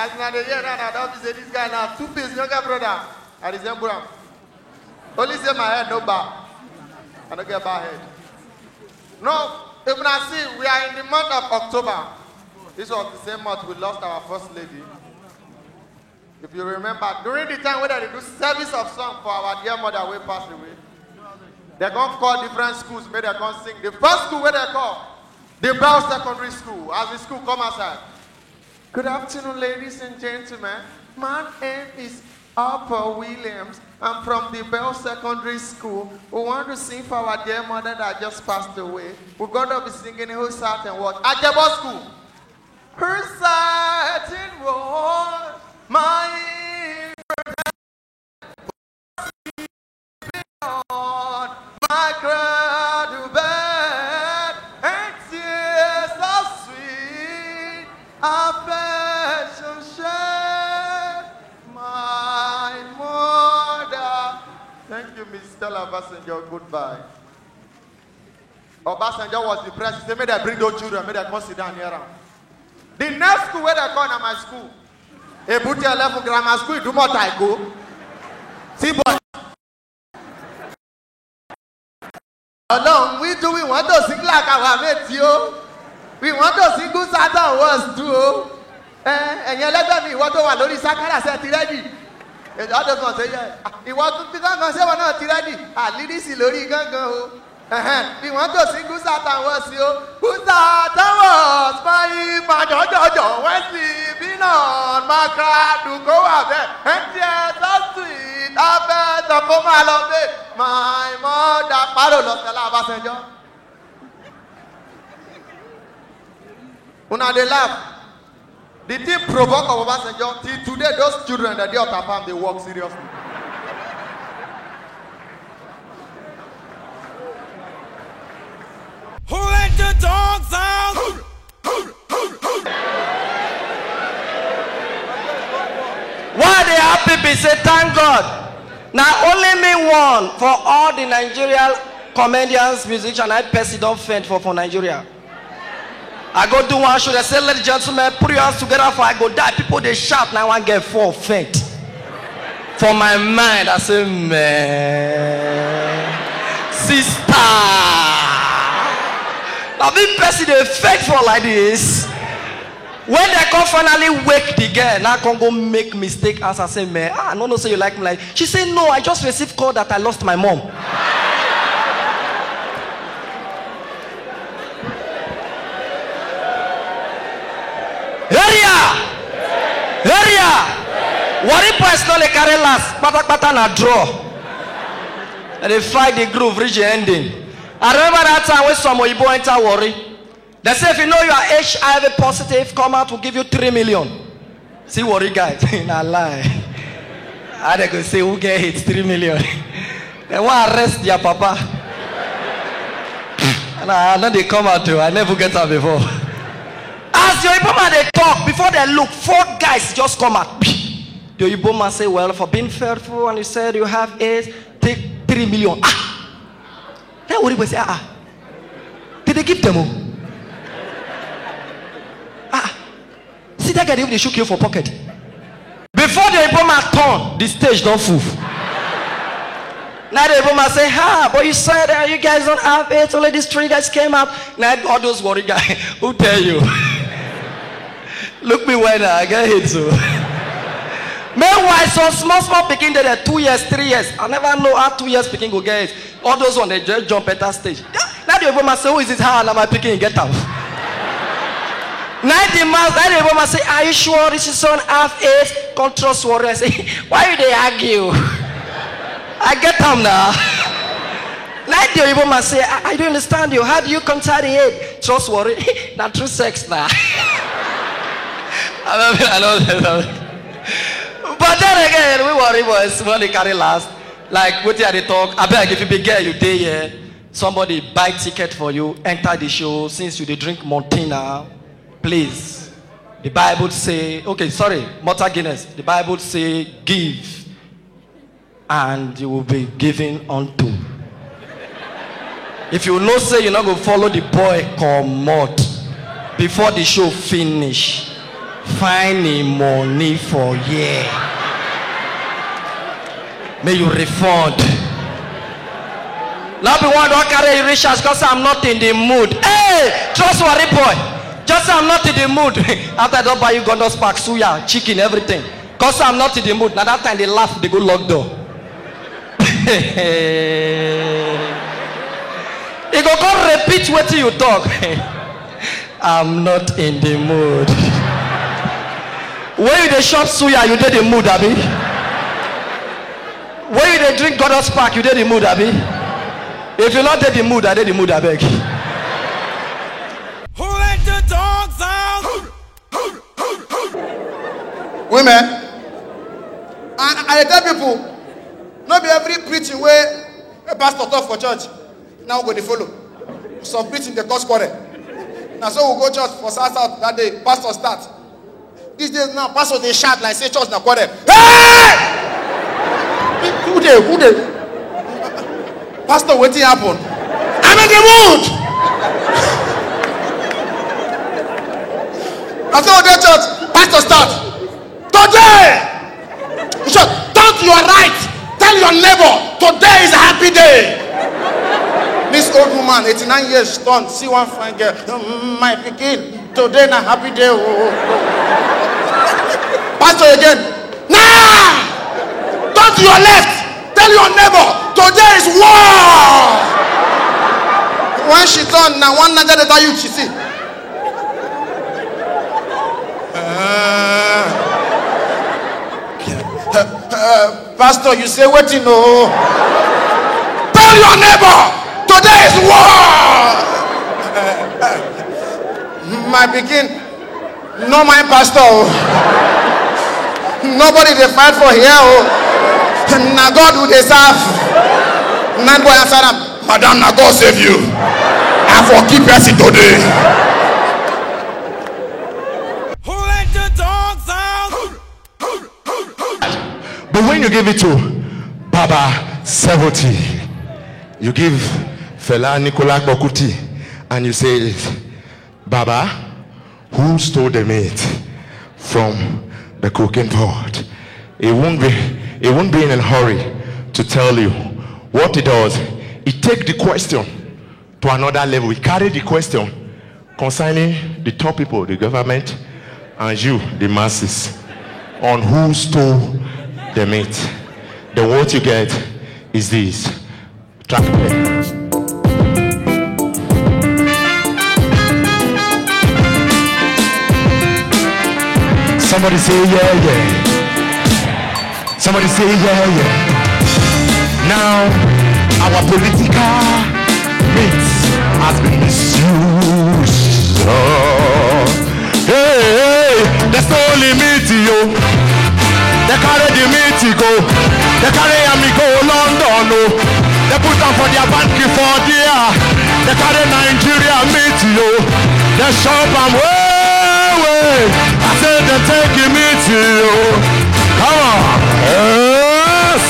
As in the year now, I don't say this guy now 2 piece younger brother. I resemble him. Only say my head no bar. I don't get bad head. No, if I see, we are in the month of October. This was the same month we lost our first lady. If you remember, during the time when they do service of song for our dear mother who passed away, they're going to call different schools, maybe they're going to sing. The first school where they call, the Bell Secondary School. As the school come outside. Good afternoon, ladies and gentlemen. My name is Upper Williams. I'm from the Bell Secondary School. We want to sing for our dear mother that just passed away. We're going to be singing Who's Out and What? Ajabo School. Her certain was my on my cradle bed, and tears so sweet, affection shed, my mother. Thank you, Miss Stella Obasanjo. Goodbye. Obasanjo was depressed. He said, may they bring those children, may they come sit down here. The next school where they call at my school, Ebutia level grammar school, do more taiko. See, boy. Along, we want to sing like our mates, yo. We want to sing good Satan words too. And you let me what do I know? Sakara said, ready. And the others going to say, yeah. He wants to go and say, we're not ready. Ah, ladies, Lori Gango. We want to sing good Satan words, yo. Good Satan words, my Jojo, when sleeping on my crowd to go out there. And yes, so sweet, I bet the come along there. My mother, Paro Stella Obasanjo. Una they laugh. The thing provoke of Obasanjo. Till today, those children that they are perform, they work seriously. Who let the dogs out? Why they happy? Be say thank God. Now only me one for all the Nigerian comedians, musicians, I person don't faint for Nigeria. I go do one show, they say, ladies and gentlemen, put your hands together for I go die. People they shout, now I get 4 faint. For my mind, I say, man, sister. Now this person they faint for like this. When they come finally wake the girl, now can go make mistake as I say, man, no, say you like me like. She say, no, I just received call that I lost my mom. Area! What if I stole a carry last? Pata na draw. And they fight the groove, reach the ending. I remember that time when some Oyibo enter worry. They say if you know you are HIV positive, come out, we'll give you 3 million. See worry guys, nah lie. I they go say who get hit 3 million. They want to arrest their papa. And I know they come out too. I never get out before. As the Oyibo man they talk, before they look, 4 guys just come out. The Oyibo man say, well, for being faithful and you said you have AIDS, take 3 million. Then Oyibo say, did they give them? See that guy, they shook you for pocket. Before the Oyibo man turn, the stage don't move. Now the Oyibo man say, but you said you guys don't have AIDS, only these 3 guys came out. Now all those worry guys, who tell you? Look me when I get hit so. Meanwhile, some small picking there 2 years, 3 years. I never know how 2 years picking go get it. All those ones they just jump at that stage. Now the Oyibo man say, who is this? How am I picking get out? 90 miles, now the Oyibo man say, are you sure this is on half AIDS? Control warrior. I say, why do they argue? I get them now. Like the Oyibo man say, I don't understand you. How do you contact the AIDS? Trust worry. Not through sex now. I know. But then again, we worry boys when they carry last. Like what they talk. I beg if you be girl, you day here. Somebody buy ticket for you, enter the show. Since you dey drink Montina, please. The Bible say, okay, sorry, Malta Guinness. The Bible say, give, and you will be given unto. If you know say you're not going to follow the boy, come out before the show finish. Finding money for year. May you refund. Now be one don't carry Richards because I'm not in the mood. Hey, trust worry boy. Just say I'm not in the mood. After I don't buy you Gondos Park, suya, chicken, everything. Because I'm not in the mood. Now that time they laugh, they go lock door. He go come repeat what you talk. I'm not in the mood. When you dey shop suya, you dey the mood, abi? When you dey drink Gondos Park, you dey the mood, abi? If you not dey the mood, I dey the mood, I beg. Who let the dogs out? Women, I tell people, not be every preaching where a pastor talk for church. Now we go to follow. Some preaching they cause quarrel. Now so we go church for South that day. Pastor start. These days now, pastor they shout like say church na quarrel. Hey! Who they? Pastor, what happen? I'm in the mood. After the church, pastor start. Today, you should turn to your right. Tell your neighbor, today is a happy day. This old woman, 89 years, turn, see one fine girl. My pikin, today is a happy day. Pastor again. Nah! Turn to your left. Tell your neighbor, today is war. When she turn, now one night that you she see. Pastor, you say what you know. Tell your neighbor, today is war. My begin, no my pastor. Nobody they fight for here. Now God who they serve. None boy answer them. Madam, now God save you. I forgive person today. Who let the dogs out? But when you give it to Baba 70, you give Fela Nicolas Bokuti, and you say, Baba, who stole the meat from the cooking pot? It won't be in a hurry to tell you what it does. It take the question to another level. We carry the question concerning the top people, the government, and you, the masses, on who stole the meat. Then what you get is this. Track play. Somebody say yeah, yeah. Somebody say yeah, yeah. Now our political meat has been misused. Oh. Hey, that's the only meat, yo. They carry the meat go. They carry me go London, no. They put them for their bank for there. They carry Nigeria meat, yo. They shop them way. I said they take the meat, yo. Come on. Yes.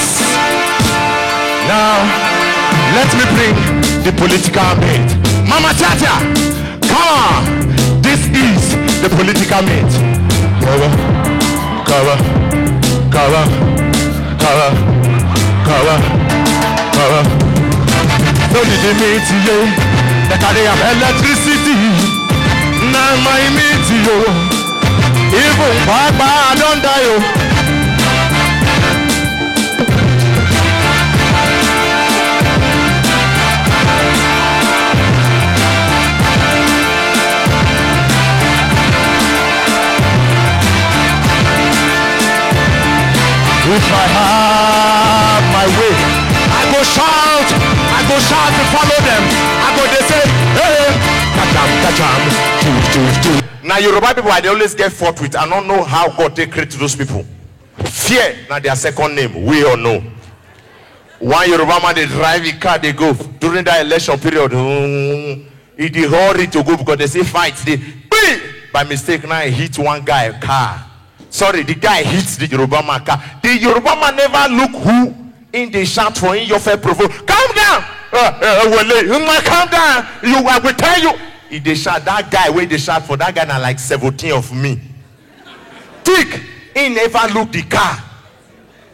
Now, let me bring the political meat. Mama Chacha, come on. This is the political meat. Cover. No need the meat, yeah. They carry have electricity. Now my meat, yo. Even Baba, I don't die, yo. If I have my way, I go shout to follow them. I go, they say, hey, kacham. Now Yoruba people, they always get fought with. I don't know how God they create those people. Fear, now their second name, we all know. One Yoruba man, they drive a car, they go during that election period. He did hurry to go because they say fights. They by mistake now he hit one guy car. Sorry, the guy hits the Yoruba man car. The Yoruba man never look who in the shout for in your fair provoke. Calm down. Calm down. I will tell you. If they shout that guy where they shout for that guy now like 17 of me. Thick. He never look the car.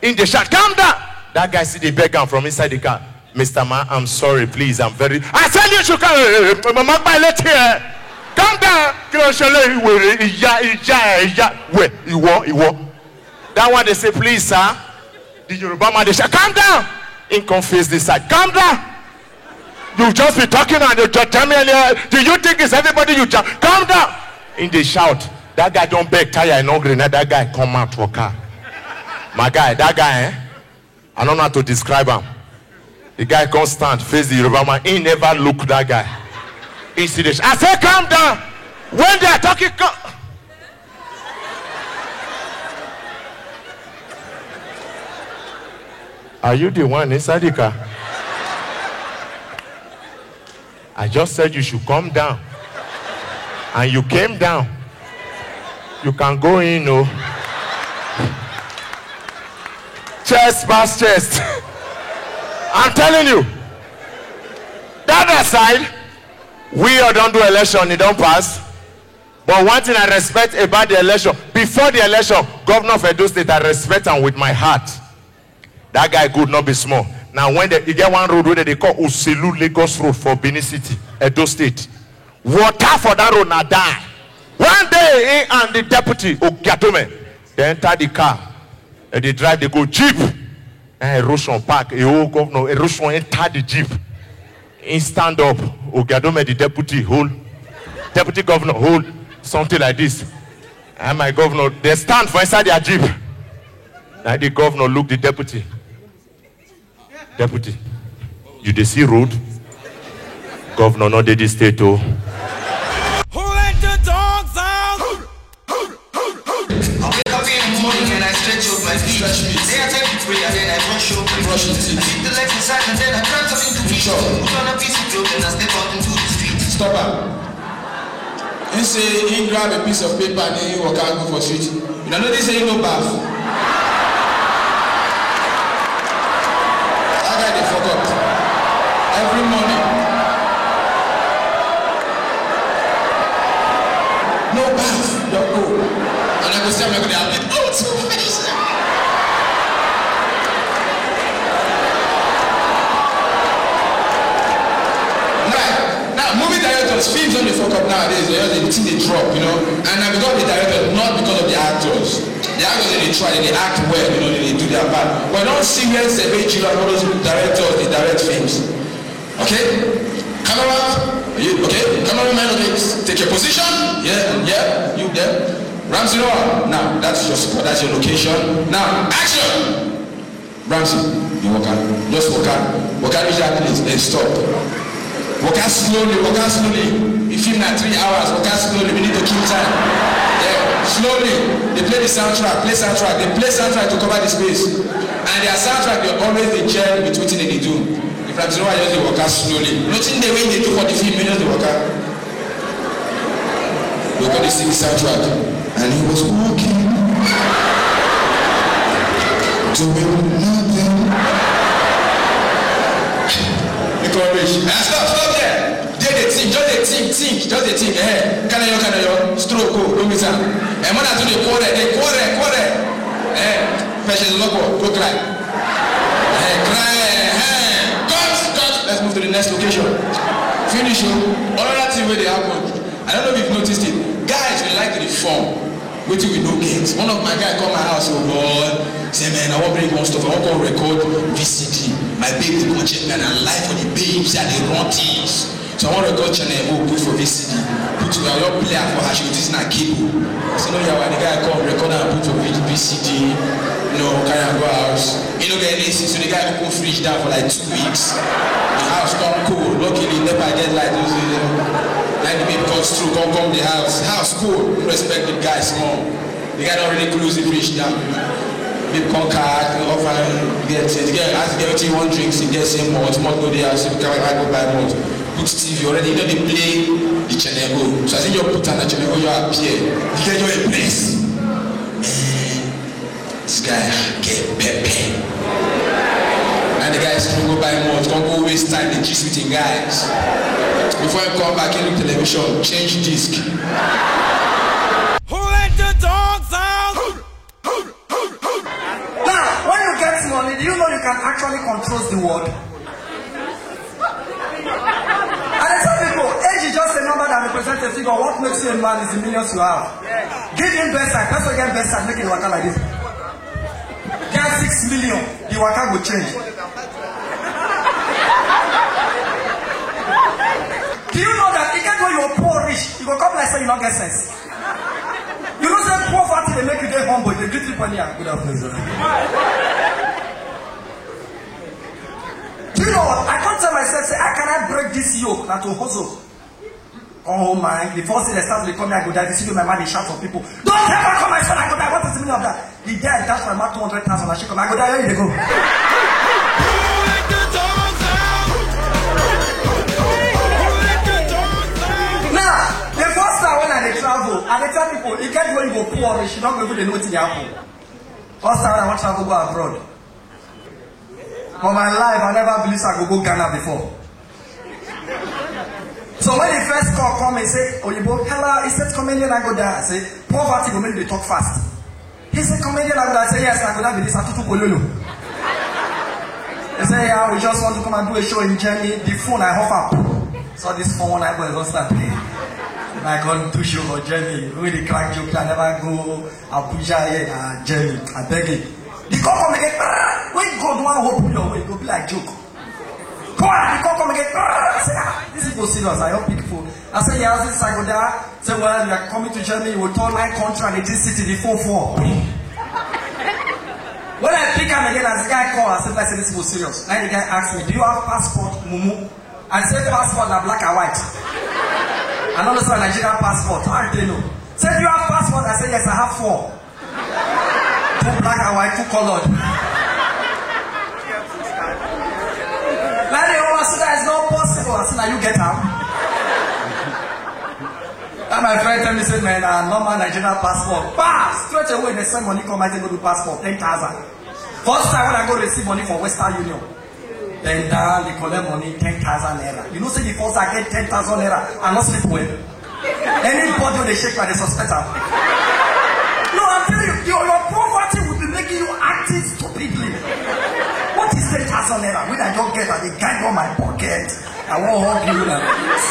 In the shot, calm down. That guy see the beggar from inside the car. Mr. Man, I'm sorry, please. I'm very. I tell you, you come. Mama, let here. Calm down. That one they say, please, sir. The Yoruba man they say, calm down. In confess this side. Calm down. You just be talking and you just tell me. Do you think it's everybody you just calm down? In the shout, that guy don't beg tire and no grenade. That guy come out for car. My guy, that guy, I don't know how to describe him. The guy can't stand, face the Yoruba man. He never look that guy. He see this. I say, calm down. When they are talking, are you the one inside the car? I just said you should come down. And you came down. You can go in, no. Chest past chest. I'm telling you. That aside, we all don't do election, it don't pass. But one thing I respect about the election, before the election, Governor of Edo State, I respect him with my heart. That guy could not be small. Now when you get one road where they call Uselu Lagos Road for Benin City, Edo State. Water for that road now die. One day he and the deputy Ogiatome, they enter the car and they drive, they go jeep. And Erosion Park, a whole governor, Erosion enter the jeep. He stand up, Ogiatome the deputy hold, deputy governor hold something like this. And my governor, they stand for inside their jeep. Now the governor look the deputy. Deputy, you dey see road? Governor not dey this state oh. Who let the dogs out? I wake up in the morning and I stretch out my feet. Then I take the prayer, then I brush up and brush it. I keep the legs inside and then I turn up into feet. Put on a piece of cloth and I step out into the street. Stop her. He say he grab a piece of paper and then he walk out go for street. You know this ain't no bath. They fuck up every morning. No bath, don't go. And I go say I'm going to have oh, it's so amazing. Now, movie directors, films on the fuck up nowadays. They think they drop, you know. And I become the director not because of the actors. The actors they try, they act well, you know, they do their part. But don't serious you and all those directors, they direct films. Okay? Camera, you okay? Cameraman, okay, take your position. Yeah, you there. Ramsey Noah. Now that's your spot, that's your location. Now, action! Ramsey, you walk out. Just walk out. Walk out with that place and stop. Walk out slowly, walk out slowly. You film that 3 hours, walk out slowly, we need to keep time. Slowly, they play the soundtrack, they play soundtrack to cover the space. And their soundtrack, they always they gel with what they do. If I'm zero, I just they walk out slowly. Nothing the way they do for the film, they just they walk out. Look at the sing soundtrack. And he was walking, doing nothing. Encourage. And stop there. Just the team, can I stroke, go miss out. And when I do the quarter, pressure logo, go cry. Cut. Let's move to the next location. Finish you. Another thing where they happen. I don't know if you've noticed it. Guys, we like to reform. Wait till we know games. One of my guys come my house, oh God, say man, I want to bring one stuff. I want to record VCD. My baby go check and I like for the babes that they run things. So I want to go channel good for VCD. Put to your player for her, she was using a cable. So no, yeah, when the guy come record and put for VCD, you know, carry and go house. You know, get AC, so the guy open fridge down for like 2 weeks. The house come cool. Luckily, never get like those. Then the baby comes through, come the house. House cool. Respect the guy small. The guy don't really close the fridge down. Baby come card, offer, get it. The guy ask get what you want drinks, he gets him more. Small go there, so we can go buy more. Put TV already, you know they play the channel go. So I think you put on the channel go, you appear. You get your place. This guy get pepe. And the guys can go buy more, don't go waste time, they gist with the guys. Before you come back, you look television, change disc. Who let the dogs out? actually controls the world. And I tell people, age is just a number that represents a figure. What makes you a man is the millions you have. Give him best side. Person get best side, make it waka like this. Get 6 million, the waka will change. Do you know that even when you're poor rich, you go come like say you don't get sense. You know say poverty they make you get humble, they greet people here. Good afternoon, sir. Do you know what? I can't tell myself, say, I cannot break this yoke, not to hustle. Oh man, the first thing they start to come here, I go die, they see my man, they shout for people. Don't ever come my son, I go die, what is the meaning of that? The day I dash my man 200,000, I shake him, I go die, where you go? Now, the first time when I travel, and they tell people, you get when you go poor, you should not go to the note in the apple. First time when I want to travel, go abroad. For my life, I never believed I could go Ghana before. So when the first call come and say, oh, you go, hello, he said, comedian, I go there. I say, poverty will make me talk fast. He said, comedian, I go there. I say, yes, I go there with this Atutu Pololo. He say, yeah, we just want to come and do a show in Germany. The phone I offer. So this phone I was start playing. I can't do show for Germany. Really crack joke. I never go Abuja here in Germany. I beg it. The call come again. When God want to open your way, go be like joke. Come on, the call come again. I say, this is so serious. I hope people. I say, yeah, this is I go there. Say, well, you are coming to Germany. You will turn my country and it is city the 4-4. When I pick him again, as the guy call, I said, this is so serious. Then the guy asked me, do you have passport, Mumu? I said, passport are black and white. I don't know a Nigerian passport. How do they know? Said, do you have passport? I said, yes, I have 4. 2 black and white, 2 colored. Like the woman said, that is not possible. I said, now you get out. And my friend tell me, said, man, normal Nigerian passport. Bah! Straight away, they send money, come, I go to passport, 10,000. First time when I go receive money from Western Union, then down, they collect money, 10,000 naira. You know, say the first I get 10,000 naira, I not sleep well. Anybody when they shake by the suspect. No, I'm telling you, your poverty will be making you acting stupidly. What is 10,000 naira? When I don't get that, they gang on my pocket. I won't hug you like this.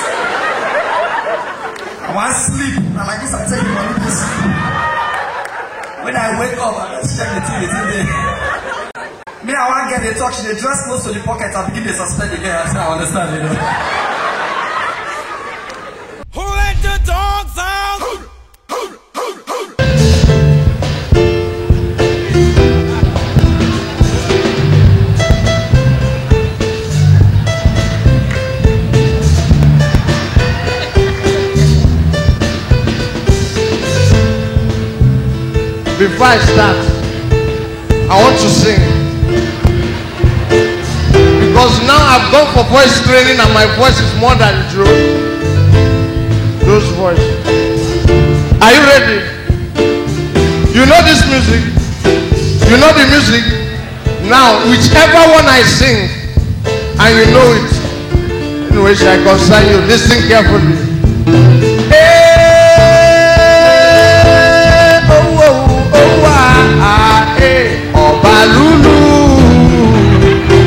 I want sleep. And like this, I tell you, money to sleep. When I wake up, I just check the TV, it's in there. Me, I want to get the touch, they dress close to the pocket, I begin to suspect again. I say, I understand, you know. Who let the dogs out? Before I start, I want to sing. Because now I've gone for voice training and my voice is more than those voices. Are you ready? You know this music? You know the music? Now, whichever one I sing, and you know it, in which I concern you, listen carefully. Hey, oh, oh, oh, ah, hey, Obalulu.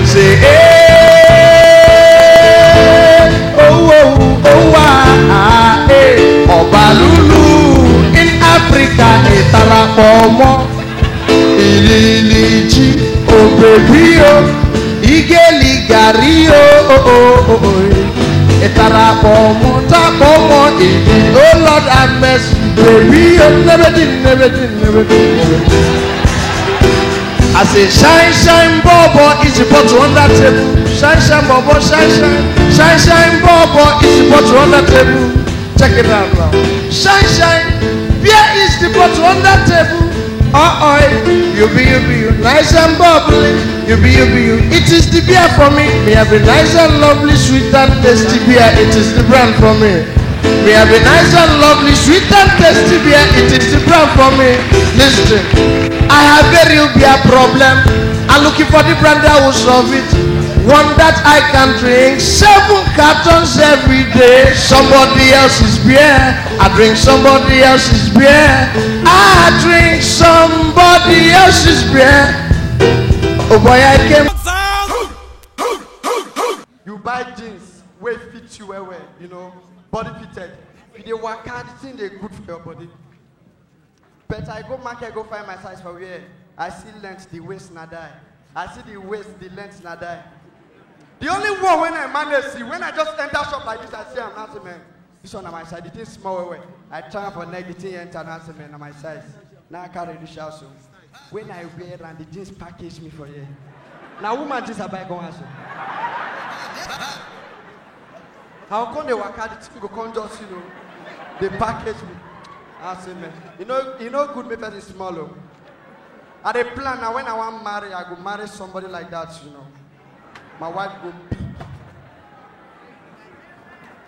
Say, hey. Obalulu in Africa itarapomo ililiji obebio igeligario itarapomo tapomo ili oh Lord have mercy bebio never. I say shine shine bobo is the bottle on that table. Shine shine bobo shine shine shine shine bobo is the bottle on that table. Check it out now. Shine, shine. Beer is the bottle on that table. You be, nice and bubbly. You be, it is the beer for me. Me have a nice and lovely, sweet and tasty beer. It is the brand for me. Me have a nice and lovely, sweet and tasty beer. It is the brand for me. Listen, I have a real beer problem. I'm looking for the brand that will solve it. One that I can drink 7 cartons every day. Somebody else's beer. I drink somebody else's beer. I drink somebody else's beer. Oh boy, I came. buy jeans where it fits you well, you know, body fitted. If they work hard, the thing they good for your body. But I go market, go find my size for where I see length, the waist na die. I see the waist, the length na die. The only one when I manage see, when I just enter shop like this, I say I'm not a man. This one on my side, the thing small way. I try for neck, the thing enter not a man on my size. Now I carry the shout so. When I wear and the jeans package me for here. Now woman jeans I buy go answer. How come they work hard, the thing go come just, you know, they package me. I say man, you know good me person small oh. I dey plan now when I want marry, I go marry somebody like that, you know. My wife go big.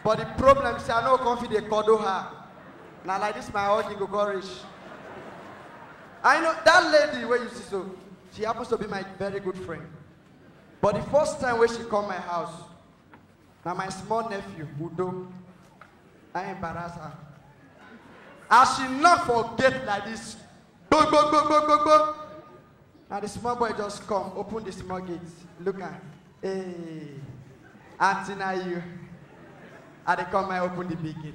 But the problem is I no confident they cuddle her. Now like this my husband go go rich. I know that lady where you see so, she happens to be my very good friend. But the first time when she come my house, now my small nephew, Udo, I embarrass her. As she not forget like this, go. Now the small boy just come, open the small gate, look at, hey, Auntie now you. And they come and open the big gate.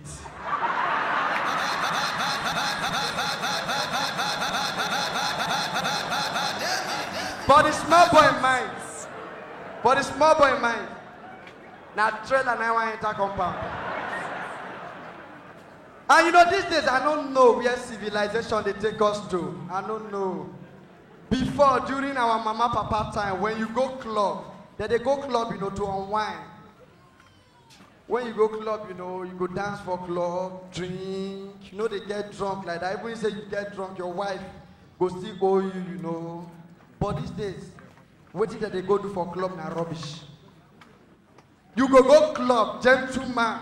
But the small boy mind. Now trailer now I enter compound. And you know these days I don't know where civilization they take us to. I don't know. Before, during our mama papa time, when you go club, they go club, you know, to unwind. When you go club, you know, you go dance for club, drink, you know, they get drunk like that. Even if you get drunk, your wife go still owe you, you know. But these days, what did they go do for club now rubbish? You go club, gentleman.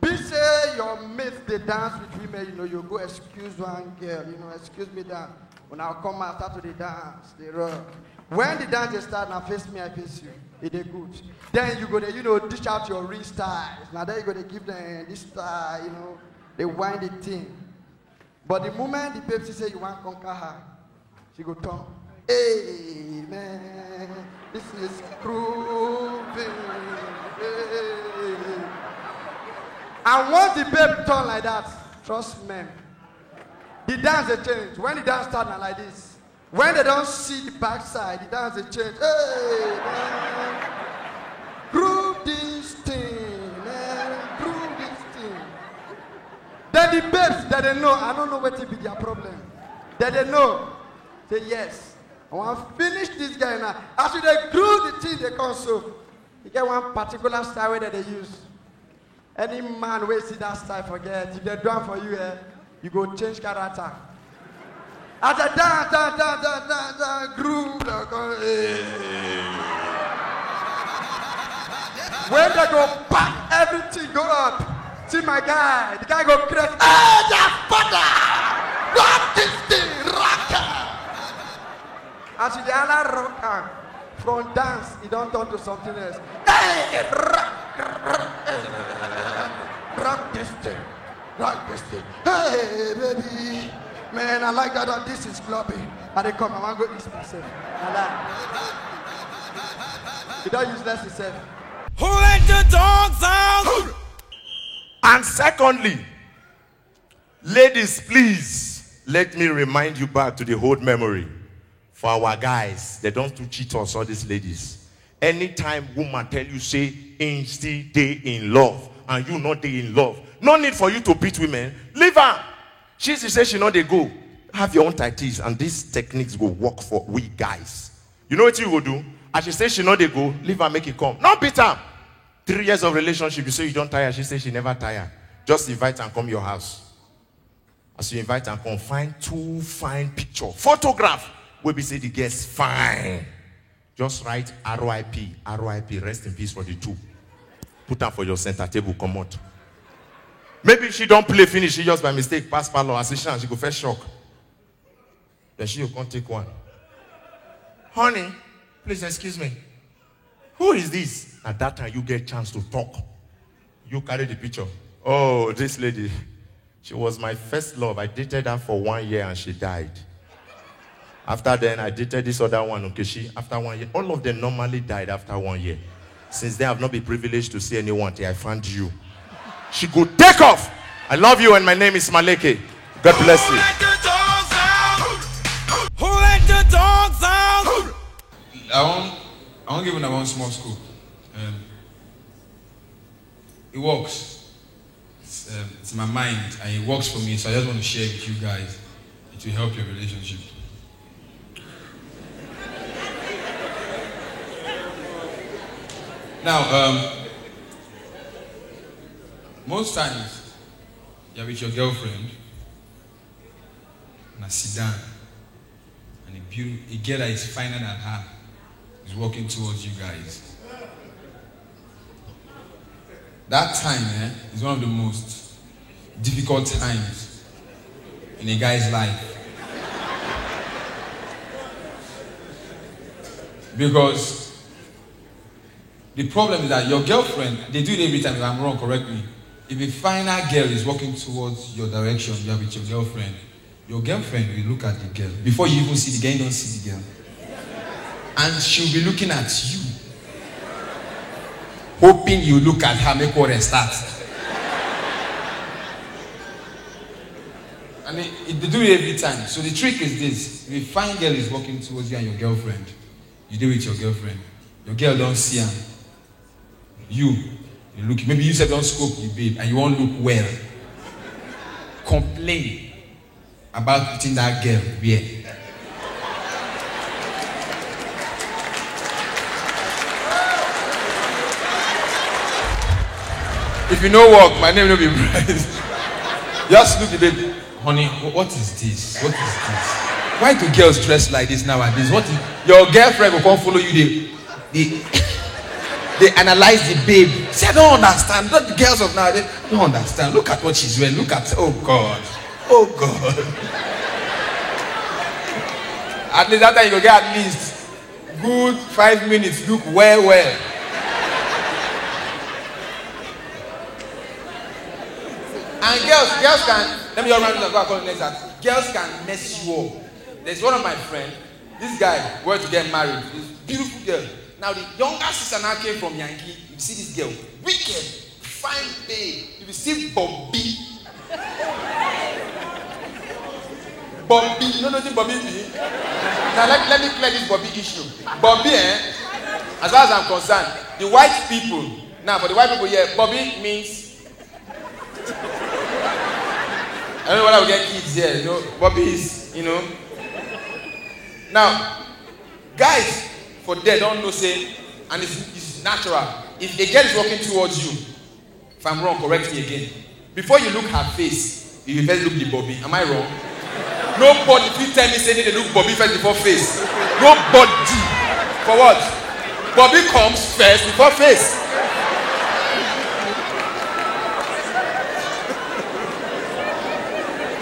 Be say your mates, they dance with women, you know, you go excuse one girl, you know, excuse me that. When I come out, start to the dance, they rock. When the dance they start, now face me, I face you. It is good. Then you go there, you know, dish out your real styles. Now then you go to give them this style, you know, they wind the thing. But the moment the Pepsi say you want to conquer her, she go turn. Hey man, this is groovy. Hey. And once the babe turn like that, trust me, the dance they change. When the dance start now like this, when they don't see the backside, the dance they change. Hey man, groove this thing, man, groove this thing. Then the babes that they know, I don't know what to be their problem. That they know, say yes, I want to finish this guy now. After they groove the thing, they come so. You get one particular style that they use. Any man will see that style, forget. If they do it for you, you go change character. As a dance, groove, when they go back, everything go up. See my guy, the guy go crazy. Hey, your father! Rock this thing, rocker! As the other rocker, from dance, he don't turn to something else. Hey, rock this thing. Hey, baby. Man, I like that. This is clubbing. And they come, I want to go eat myself. I like. You don't use less yourself. Who let the dogs out? And secondly, ladies, please, let me remind you back to the old memory. For our guys, they don't do cheat us, all these ladies. Anytime woman tell you, say, ain't still they in love, and you not they in love, no need for you to beat women. Leave her. She say she know they go. Have your own tactics, and these techniques will work for we guys. You know what you will do? As she say she know they go, leave her, make it come. Not beat her. 3 years of relationship, you say you don't tire. She say she never tire. Just invite her and come your house. As you invite her and come, find 2 fine picture. Photograph. Will be say the guest fine. Just write RIP, rest in peace for the 2. Put her for your center table, come out. Maybe she don't play finish, she just by mistake pass parlor assistant, she go first shock. Then she will come take one. Honey, please excuse me. Who is this? At that time you get chance to talk. You carry the picture. Oh, this lady. She was my first love. I dated her for 1 year and she died. After then, I dated this other one, Nkechi, after 1 year. All of them normally died after 1 year. Since then, I've not been privileged to see anyone till I found you. She go take off. I love you and my name is Maleke. God bless you. Who let the dogs out? I want to give you one small scoop. It works. It's my mind and it works for me, so I just want to share it with you guys. It will help your relationship. Now, most times you're with your girlfriend and I sit down and a girl that is finer than her is walking towards you guys. That time is one of the most difficult times in a guy's life. Because the problem is that your girlfriend, they do it every time. If I'm wrong, correct me. If a finer girl is walking towards your direction, you are with your girlfriend will look at the girl. Before you even see the girl, you don't see the girl. And she'll be looking at you, hoping you look at her, make her start. And they do it every time. So the trick is this. If a fine girl is walking towards you and your girlfriend, you do it with your girlfriend. Your girl don't see her. You look, maybe you said don't scope the babe and you won't look well. Complain about putting that girl where. If you know work, my name will be Bryce. Just look at it. Honey, what is this? What is this? Why do girls dress like this nowadays? What is, your girlfriend will come follow you. They analyze the babe. See, I don't understand. Not the girls of nowadays. I don't understand. Look at what she's wearing. Look at, oh God. Oh God. At least that time you will get at least good 5 minutes. Look well. And girls can, let me run and go call the next time. Girls can mess you up. There's one of my friends, this guy wanted to get married. This beautiful girl. Now the younger sister now came from Yankee. You see this girl, wicked, fine babe. You see Bobby. Bobby, you know nothing Bobby be? Now let me clear this Bobby issue. Bobby, as far as I'm concerned, the white people, now for the white people here, Bobby means, I don't know what I will get kids here, you know, Bobby is, you know. Now, guys, for they don't know, say, and it's natural. If a girl is walking towards you, if I'm wrong, correct me again. Before you look her face, you first look the Bobby. Am I wrong? Nobody, if you tell me, say they look Bobby first before face. Nobody. For what? Bobby comes first before face.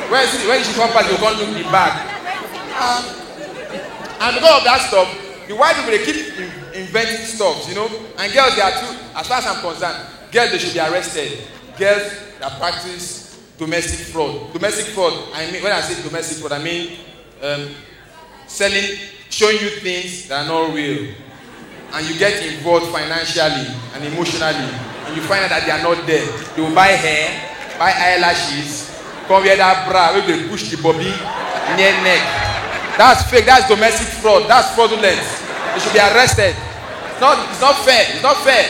When she comes back, you can't look the back. And because of that stuff, the white people, they keep inventing stuff, you know. And girls, they are too, as far as I'm concerned, girls, they should be arrested. Girls that practice domestic fraud. Domestic fraud, I mean, when I say domestic fraud, I mean showing you things that are not real. And you get involved financially and emotionally. And you find out that they are not there. They will buy hair, buy eyelashes, come wear that bra, where they push the bobby near neck. That's fake, that's domestic fraud, that's fraudulent. They should be arrested. It's not fair, it's not fair.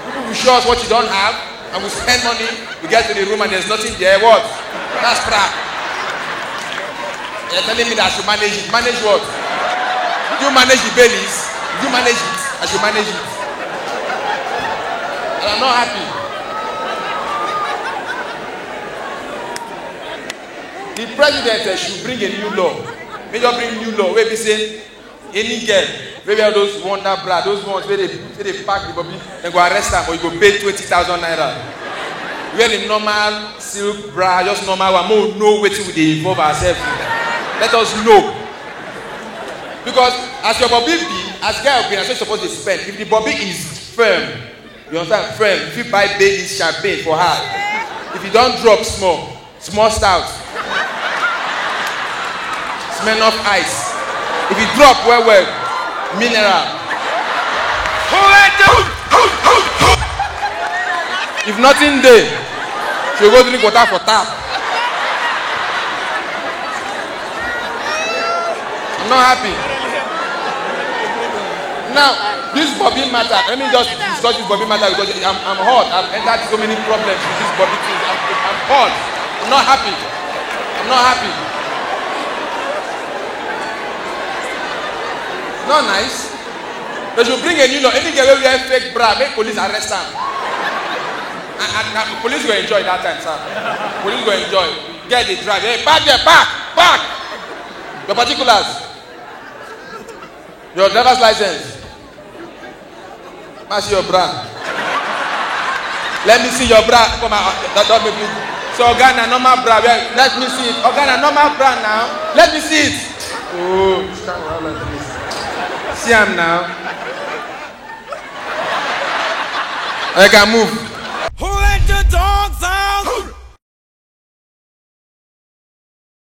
People will show us what you don't have, and we spend money, we get to the room and there's nothing there. What? That's crap. You're telling me that I should manage it. Manage what? You manage the bellies, you manage it, I should manage it. And I'm not happy. The president should bring a new law. Maybe bring new law where they say any girl, maybe all those wonder bra, those ones where they pack the bobby and go arrest them, or you go pay 20,000 naira. Wear the normal silk bra, just normal one. More know what we involve ourselves in. Let us know. Because as your bobby be, as girl be, as you're supposed to spend. If the bobby is firm, you understand, firm. If you buy baby champagne for her, if you don't drop small stout. Smell of ice. If you drop well, mineral. Who let the If nothing there, she go drink water for tap. I'm not happy. Now, this Bobby matter. Let me just discuss this Bobby matter because I'm hot. I've entered so many problems with this Bobby thing. I'm hot. I'm not happy. I'm not happy. Not nice. They should bring a new law. Any girl who wear fake bra, make police arrest them. And police will enjoy that time, sir. Police will enjoy. Get the drag. Hey, park there, park. Your particulars. Your driver's license. Match your bra. Let me see your bra. Come on, don't make me. So Ghana normal bra. Let me see it. Ghana normal bra now. Let me see it. Oh, stand around like this. See him now. I can move.